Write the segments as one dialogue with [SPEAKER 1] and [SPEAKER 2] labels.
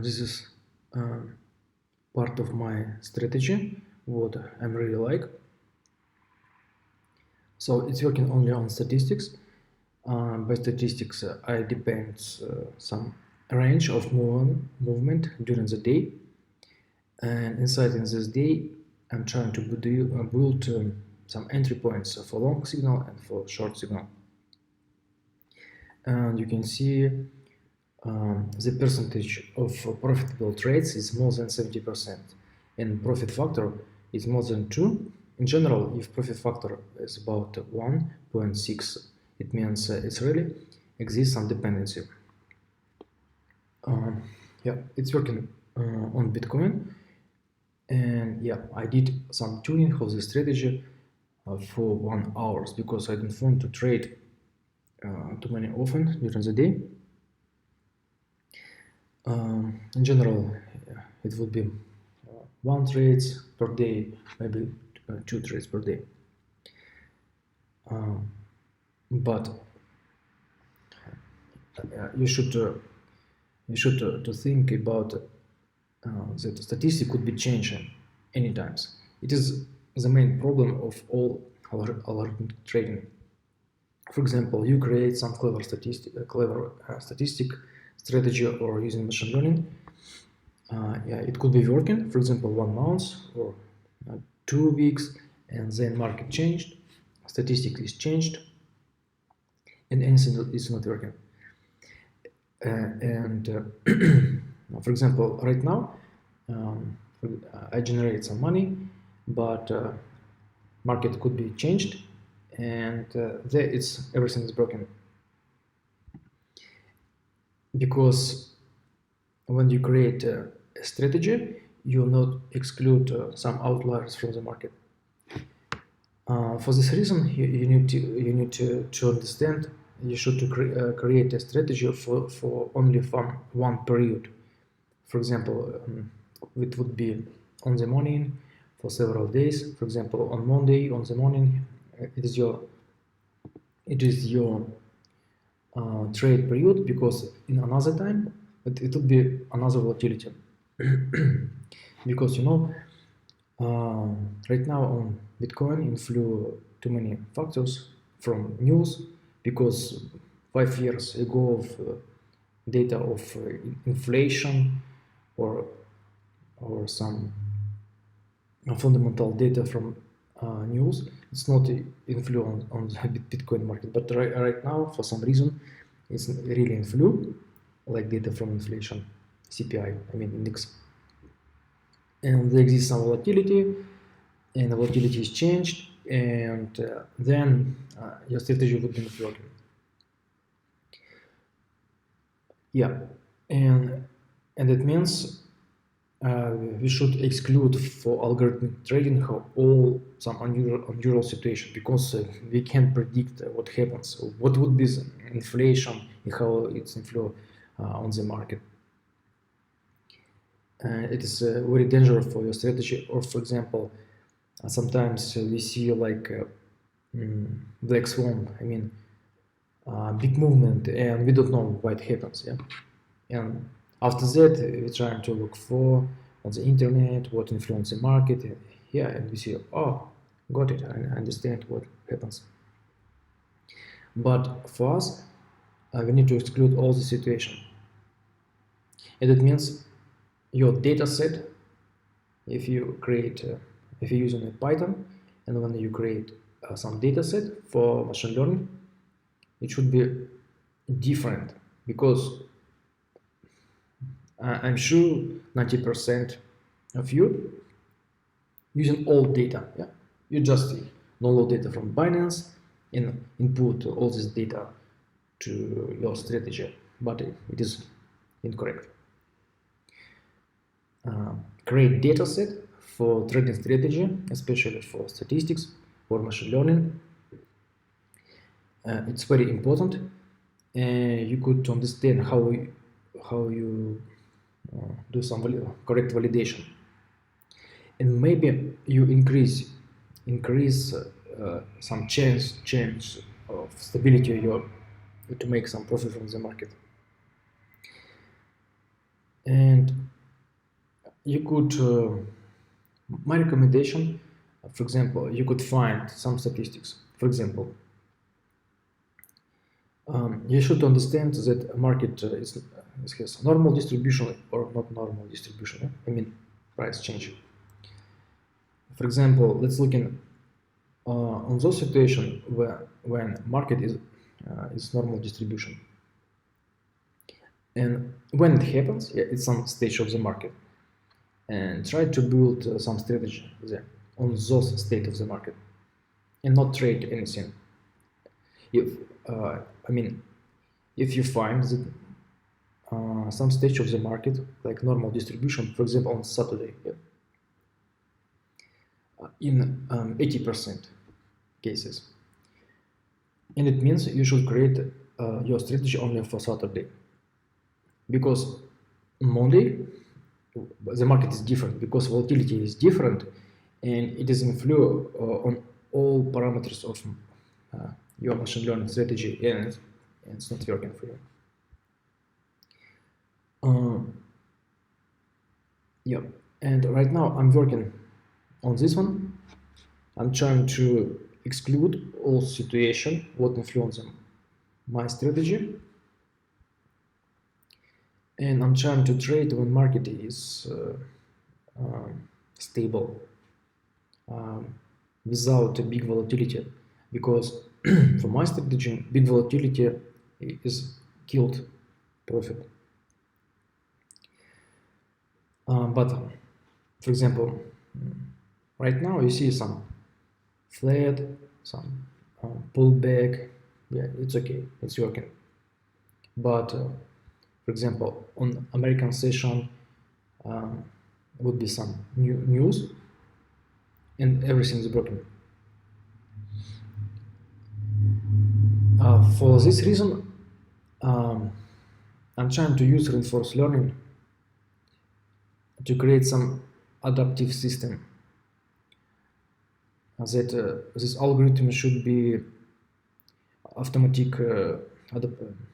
[SPEAKER 1] This is part of my strategy, what I'm really like. So it's working only on statistics. By statistics, I depend some range of movement during the day, and inside in this day, I'm trying to build some entry points for long signal and for short signal. And you can see the percentage of profitable trades is more than 70%, and profit factor is more than 2. In general, if profit factor is about 1.6, it means it's really exists some dependency. Yeah, it's working on Bitcoin, and yeah, I did some tuning of the strategy for 1 hour because I don't want to trade too many often during the day. In general, it would be 1 trade per day, maybe 2 trades per day. But you should to think about that statistic could be changing any times. It is the main problem of all algorithmic trading. For example, you create some clever statistic strategy or using machine learning. Yeah, it could be working, for example, 1 month or 2 weeks, and then market changed, statistic is changed, and anything is not working. For example, right now, I generate some money, but market could be changed, and there everything is broken. Because when you create a strategy, you will not exclude some outliers from the market. For this reason, you need to understand you should create a strategy for only one period. For example, it would be on the morning for several days. For example, on Monday on the morning, it is your trade period, because in another time it would be another volatility. Because right now on Bitcoin inflow too many factors from news, because 5 years ago of data of inflation or some fundamental data from news, it's not influence on the Bitcoin market. But right now, for some reason, it's really inflow, like data from inflation, CPI, I mean index. And there exists some volatility, and the volatility is changed, and then your strategy would be not working. Yeah, and it means we should exclude for algorithmic trading all some unusual situation, because we can predict what happens, what would be the inflation and how it's inflow on the market. It is very dangerous for your strategy. Or for example, sometimes we see like black swan, I mean big movement, and we don't know why it happens. Yeah, and after that we're trying to look for on the internet what influences the market. Yeah, and we see, oh, got it, I understand what happens. But for us, we need to exclude all the situation, and it means your data set, if you create if you're using a Python, and when you create some data set for machine learning, it should be different, because I'm sure 90% of you using old data. Yeah, you just download data from Binance and input all this data to your strategy, but it is incorrect. Create data set for trading strategy, especially for statistics or machine learning. It's very important. You could understand how you do some correct validation, and maybe you increase some chance of stability to make some profit from the market. you could, my recommendation, for example, you could find some statistics. For example, you should understand that a market has normal distribution or not normal distribution. I mean, price change. For example, let's look in on those situations where when market is normal distribution, and when it happens, yeah, it's some stage of the market, and try to build some strategy there on those state of the market, and not trade anything. If I mean, if you find that some stage of the market, like normal distribution, for example, on Saturday, yeah, in 80% cases, and it means you should create your strategy only for Saturday, because Monday the market is different because volatility is different, and it is influence on all parameters of your machine learning strategy, and it's not working for you. Yeah, and right now I'm working on this one. I'm trying to exclude all situation what influence my strategy, and I'm trying to trade when market is stable, without a big volatility, because for my strategy big volatility is killed profit. But for example, right now you see some flat, some pullback. Yeah, it's okay, it's working. But for example, on American session would be some new news, and everything is broken. For this reason, I'm trying to use reinforced learning to create some adaptive system that this algorithm should be automatic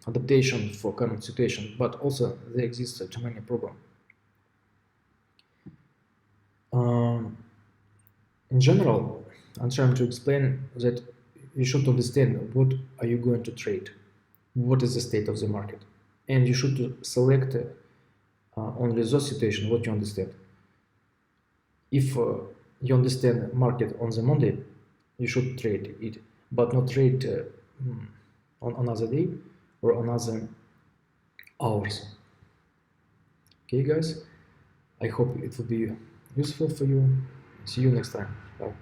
[SPEAKER 1] adaptation for current situation, but also there exists too many problems. In general, I'm trying to explain that you should understand what are you going to trade, what is the state of the market, and you should select only those situations what you understand. If you understand market on the Monday, you should trade it, but not trade on another day or another hours. Okay, guys, I hope it will be useful for you. See you next time. Bye.